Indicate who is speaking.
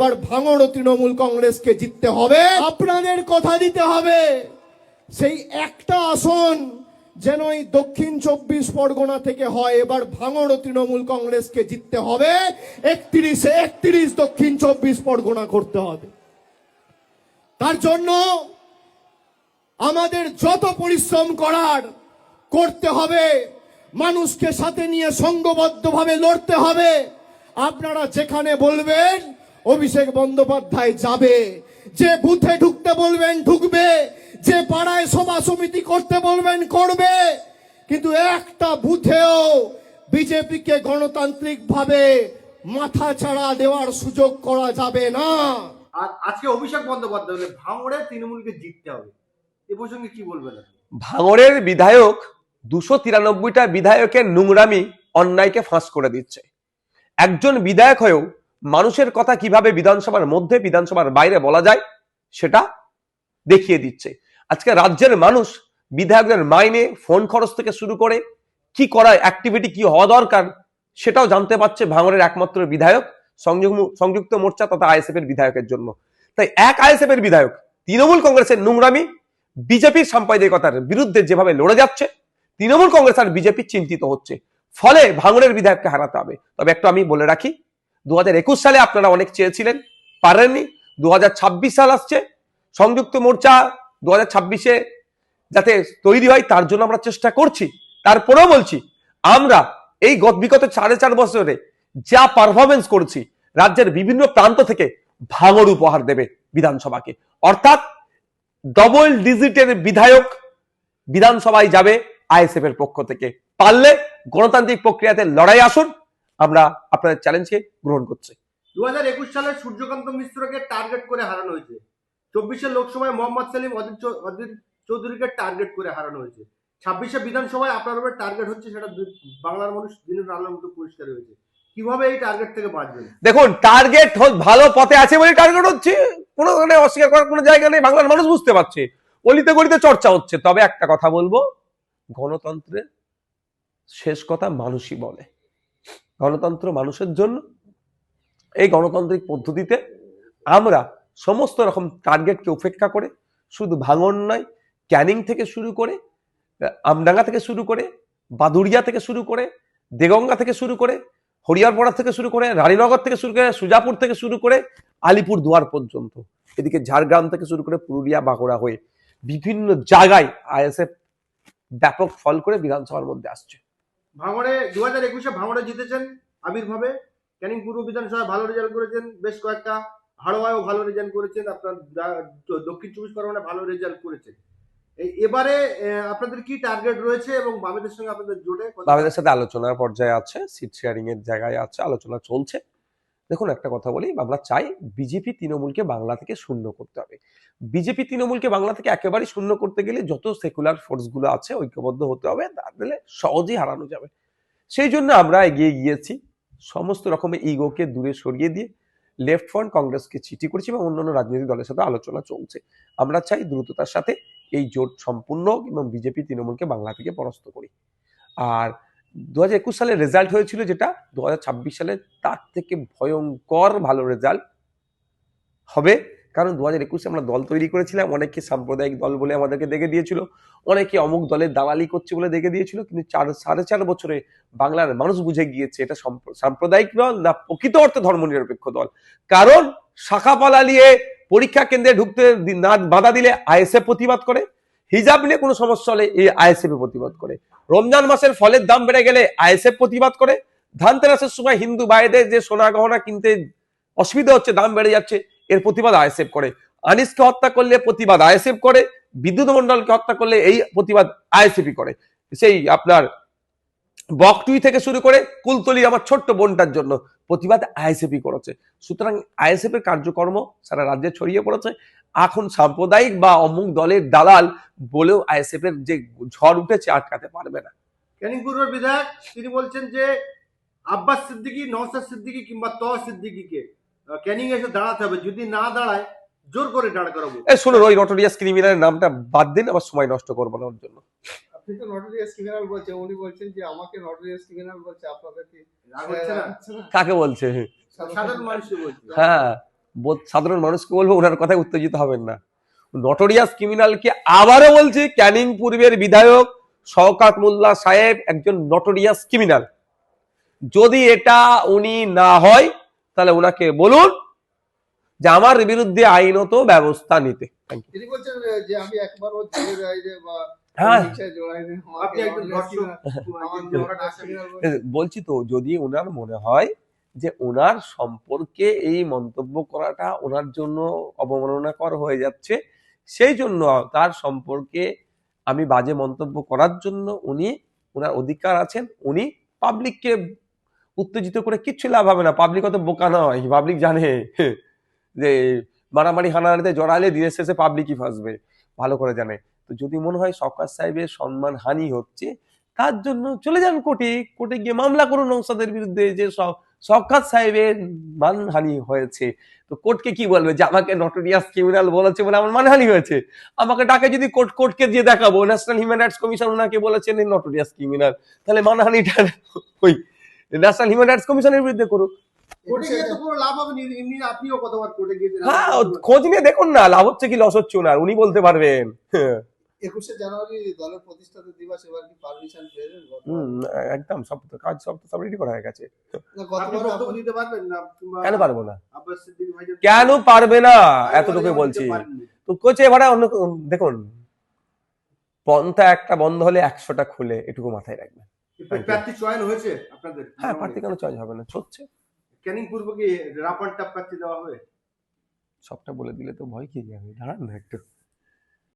Speaker 1: এবার ভাঙড় তৃণমূল কংগ্রেসকে জিততে হবে। আপনাদের কথা দিতে হবে সেই একটা আসন যেন এই দক্ষিণ 24 পরগনা থেকে হয়। এবার ভাঙড় তৃণমূল কংগ্রেসকে জিততে হবে, 31 দক্ষিণ 24 পরগনা করতে হবে। তার জন্য আমাদের যত পরিশ্রম করার করতে হবে, মানুষকে সাথে নিয়ে সংঘবদ্ধভাবে লড়তে হবে। আপনারা যেখানে বলবেন অভিষেক বন্দ্যোপাধ্যায় যাবে, যে বুথে ঢুকতে বলবেন ঢুকবে, যে পাড়ায় সভা সমিতি করতে বলবেন করবে, কিন্তু একটা বুথেও বিজেপিকে গণতান্ত্রিকভাবে মাথা ছাড়া দেওয়ার সুযোগ করা যাবে না।
Speaker 2: আর আজকে অভিষেক বন্দ্যোপাধ্যায় বলে ভাঙড়ে তৃণমূলকে জিততে হবে, এ প্রসঙ্গে কি বলবেন?
Speaker 3: ভাঙড়ের বিধায়ক 293টা বিধায়কের নোংরামি অন্যায়কে ফাঁস করে দিচ্ছে। একজন বিধায়ক হয়েও মানুষের কথা কিভাবে বিধানসভার মধ্যে বিধানসভার বাইরে বলা যায় সেটা দেখিয়ে দিচ্ছে। আজকে রাজ্যের মানুষ বিধায়কদের মাইনে, ফোন খরচ থেকে শুরু করে কি করা অ্যাক্টিভিটি কি হওয়া দরকার সেটাও জানতে পারছে ভাঙড়ের একমাত্র বিধায়ক সংযুক্ত মোর্চা তথা আইএসএফ এর বিধায়কের জন্য। তাই এক আইএসএফ এর বিধায়ক তৃণমূল কংগ্রেসের নোংরামি, বিজেপির সাম্প্রদায়িকতার বিরুদ্ধে যেভাবে লড়ে যাচ্ছে, তৃণমূল কংগ্রেস আর বিজেপি চিন্তিত হচ্ছে, ফলে ভাঙড়ের বিধায়ককে হারাতে হবে। তবে একটু আমি বলে রাখি, 2021 সালে আপনারা অনেক চেয়েছিলেন, পারেননি। 2026 সাল আসছে, সংযুক্ত মোর্চা 2026-এ যাতে তৈরি হয় তার জন্য আমরা চেষ্টা করছি। তারপরেও বলছি, আমরা এই বিগত 4.5 বছরে যা পারফরমেন্স করছি, রাজ্যের বিভিন্ন প্রান্ত থেকে ভাঙড় উপহার দেবে বিধানসভাকে। অর্থাৎ ডবল ডিজিটের বিধায়ক বিধানসভায় যাবে আইএসএফ এর পক্ষ থেকে। পারলে গণতান্ত্রিক প্রক্রিয়াতে লড়াই আসুন, আমরা আপনাদের চ্যালেঞ্জকে গ্রহণ করছি।
Speaker 2: 2021 সালে সূর্যকান্ত মিশ্রকে টার্গেট করে হারানো হয়েছে। 24-এর লোকসভায় মোহাম্মদ সেলিম অজিত চৌধুরীকে টার্গেট করে হারানো হয়েছে। 26-এ বিধানসভায় আপনার উপরে টার্গেট হচ্ছে, সেটা বাংলার মানুষ দিনের আলোর মতো পরিষ্কার হয়েছে। কিভাবে এই টার্গেট থেকে বাঁচবেন?
Speaker 3: দেখুন, টার্গেট ভালো পথে আছে বলে টার্গেট হচ্ছে, কোনো অস্বীকার করার কোনো জায়গা নেই। বাংলার মানুষ বুঝতে পারছে, অলিতে গলিতে চর্চা হচ্ছে। তবে একটা কথা বলবো, গণতন্ত্রের শেষ কথা মানুষই বলে। গণতন্ত্র মানুষের জন্য। এই গণতান্ত্রিক পদ্ধতিতে আমরা সমস্ত রকম টার্গেটকে উপেক্ষা করে শুধু ভাঙড় নয়, ক্যানিং থেকে শুরু করে, আমডাঙ্গা থেকে শুরু করে, বাদুড়িয়া থেকে শুরু করে, দেগঙ্গা থেকে শুরু করে, হরিয়ারপাড়া থেকে শুরু করে, রানীনগর থেকে শুরু করে, সুজাপুর থেকে শুরু করে আলিপুর দুয়ার পর্যন্ত, এদিকে ঝাড়গ্রাম থেকে শুরু করে পুরুলিয়া, বাঁকুড়া হয়ে বিভিন্ন জায়গায় আইএসএফ ব্যাপক ফল করে বিধানসভার মধ্যে আসছে।
Speaker 2: ভাঙড়ে 2021-এ ভাঙড়ে জিতেছেন আবির্ভাবে, ক্যানিং পূর্ব বিধানসভায় ভালো রেজাল্ট করেছেন, বেশ কয়েকটা হাড়োয়ায়ও ভালো রেজাল্ট করেছেন, আপনার দক্ষিণ 24 পরগনায় ভালো রেজাল্ট করেছেন। এবারে আপনাদের কি টার্গেট রয়েছে এবং বামেদের সঙ্গে আপনাদের জোটে?
Speaker 3: বামেদের সাথে আলোচনার পর্যায়ে আছে, সিট শেয়ারিং এর জায়গায় আছে, আলোচনা চলছে। দেখুন, একটা কথা বলি, আমরা চাই বিজেপি তৃণমূলকে বাংলা থেকে শূন্য করতে হবে। বিজেপি তৃণমূলকে বাংলা থেকে একেবারে শূন্য করতে গেলে যত সেকুলার ফোর্স গুলো আছে ঐক্যবদ্ধ হতে হবে, তাহলে সহজেই হারানো যাবে। সেই জন্য আমরা এগিয়ে গিয়েছি, সমস্ত রকমের ইগোকে দূরে সরিয়ে দিয়ে লেফট ফ্রন্ট কংগ্রেসকে চিঠি করেছি এবং অন্যান্য রাজনৈতিক দলের সাথে আলোচনা চলছে। আমরা চাই দ্রুততার সাথে এই জোট সম্পূর্ণ এবং বিজেপি তৃণমূলকে বাংলা থেকে পরাস্ত করি। আর 2021 সালে রেজাল্ট হয়েছিল যেটা, 2026 সালে তার থেকে ভয়ঙ্কর ভালো রেজাল্ট হবে। কারণ 2021-এ আমরা দল তৈরি করেছিলাম, অনেকে সাম্প্রদায়িক দল বলে আমাদেরকে দেখে দিয়েছিল, অনেকে অমুক দলের দালালি করছে বলে দেখে দিয়েছিল, কিন্তু 4.5 বছরে বাংলার মানুষ বুঝে গিয়েছে এটা সাম্প্রদায়িক দল না প্রকৃত অর্থে ধর্মনিরপেক্ষ দল। কারণ শাখা পালা নিয়ে পরীক্ষা কেন্দ্রে ঢুকতে না বাধা দিলে আইএসএফ প্রতিবাদ করে, হিজাব নিয়ে কোনো সমস্যা হলে এই আইএসএফ প্রতিবাদ করে, রমজান মাসের ফলের দাম বেড়ে গেলে আইএসএফ প্রতিবাদ করে, ধানতেরাসের সময় হিন্দু ভাইদের যে সোনা গহনা কিনতে অসুবিধা হচ্ছে, দাম বেড়ে যাচ্ছে, এর প্রতিবাদ আইএসএফ করে, আনিসকে হত্যা করলে প্রতিবাদ আইএসএফ করে, বিদ্যুৎ মন্ডলকে হত্যা করলে এই প্রতিবাদ আইএসএফই করে। সেই আপনার বকটুই থেকে শুরু করে কুলতলি আমার ছোট্ট বোনটার জন্য প্রতিবাদ আইএসএফই করেছে। সুতরাং আইএসএফ এর কার্যকর্ম সারা রাজ্যে ছড়িয়ে পড়েছে। এখন সাম্প্রদায়িক বা অমুক দলের দালাল বলেও আইএসএফ এর যে ঝড় উঠেছে আটকাতে পারবে না।
Speaker 2: ক্যানিং পূর্বের বিধায়ক তিনি বলছেন যে আব্বাস সিদ্দিকী, নওশাদ সিদ্দিকী কিংবা তহ সিদ্দিকীকে ক্যানিং এসে দাঁড়াতে হবে, যদি না দাঁড়ায় জোর করে দাঁড় করাবো।
Speaker 3: শুনুন, ওই নটোরিয়াস ক্রিমিনালের নামটা বাদ দিন, আবার সময় নষ্ট করবো না ওর জন্য।
Speaker 4: আপনি তো নটোরিয়াস ক্রিমিনাল বলছেন, উনি বলছেন যে আমাকে নটোরিয়াস ক্রিমিনাল বলছে, আপনাদের কি
Speaker 2: রাগ হচ্ছে না?
Speaker 3: কাকে বলছে?
Speaker 2: সাধারণ মানুষকে বলছে।
Speaker 3: হ্যাঁ, সাধারণ মানুষকে বলবো ওনার কথায় উত্তেজিত হবেন না। নটোরিয়াস ক্রিমিনালকে আবারও বলছি, ক্যানিং পূর্বের বিধায়ক শওকত মোল্লা সাহেব একজন নটোরিয়াস ক্রিমিনাল। যদি এটা উনি না হয় তাহলে ওনাকে বলুন যে আমার বিরুদ্ধে আইনত ব্যবস্থা নিতে। Thank you.
Speaker 4: তিনি বলছেন যে আমি একবার ওর জেলে যাইনি বা
Speaker 3: হ্যাঁ।
Speaker 4: রিকশায় জড়াইনি,
Speaker 2: আপনি একজন ধর্ষক
Speaker 3: বলছি তো, যদি ওনার মনে হয় যে ওনার সম্পর্কে এই মন্তব্য করাটা ওনার জন্য অবমাননাকর হয়ে যাচ্ছে, সেই জন্য তার সম্পর্কে আমি বাজে মন্তব্য করার জন্য ওনার অধিকার আছেন। উনি পাবলিককে উত্তেজিত করে কিচ্ছু লাভ হবে না। পাবলিক অত বোকা নয়, পাবলিক জানে যে মারামারি হানাহানিতে জড়ালে দিনের শেষে পাবলিকই ফাঁসবে, ভালো করে জানে। তো যদি মনে হয় শওকত সাহেবের সম্মান হানি হচ্ছে, তার জন্য চলে যান কোর্টে, কোর্টে গিয়ে মামলা করুন নওশাদের বিরুদ্ধে যে শওকত সাহেবের মানহানি হয়েছে। তো কোর্টকে কি বলবে যে আমাকে নটোরিয়াস ক্রিমিনাল বলেছে বলে আমার মানহানি হয়েছে? আমাকে ডাকে যদি কোর্টকে দিয়ে দেখাবো ন্যাশনাল হিউম্যান রাইটস কমিশন ওনাকে বলেছেন নটোরিয়াস ক্রিমিনাল, তাহলে মানহানিটা ওই ন্যাশনাল হিউম্যান রাইটস কমিশনের বিরুদ্ধে করুক।
Speaker 2: কোর্টে গিয়ে তো কোনো লাভ হবে না, এমনি আপনিও কতবার কোর্টে গিয়েছেন।
Speaker 3: হ্যাঁ, খোঁজ নিয়ে দেখুন না লাভ হচ্ছে কি লস হচ্ছে ওনার, উনি বলতে পারবেন।
Speaker 4: 21শে জানুয়ারি দলের প্রতিষ্ঠাতা দিবস, এবার কি পারমিশন পেলেন?
Speaker 3: একদম সব সব রেডি করা হয়ে গেছে।
Speaker 2: আপনি
Speaker 4: গতবার
Speaker 2: বক্তব্য দিতে পারবেন না? কিংবা
Speaker 3: কেন পারবো না?
Speaker 2: আব্বাস সিদ্দিক ভাইজান
Speaker 3: কেন পারবে না?
Speaker 2: আগে
Speaker 3: এতটুকু
Speaker 2: বলে
Speaker 3: বলছি।
Speaker 2: দিতে পারেননি।
Speaker 3: তো কোচে ভাড়া অন্য দেখুন, পন্থা একটা বন্ধ হলে 100টা খুলে, এটুকু মাথায় রাখবেন।
Speaker 2: প্রার্থী চয়ন হয়েছে আপনাদের?
Speaker 3: হ্যাঁ, প্রার্থী কেন চয়েস হবে না, হচ্ছে।
Speaker 2: ক্যানিং পূর্ব কি রাপারটা প্রার্থী দেওয়া হবে?
Speaker 3: সবটা বলে দিলে তো ভয় কি যাবে, দাঁড়ান না একটু।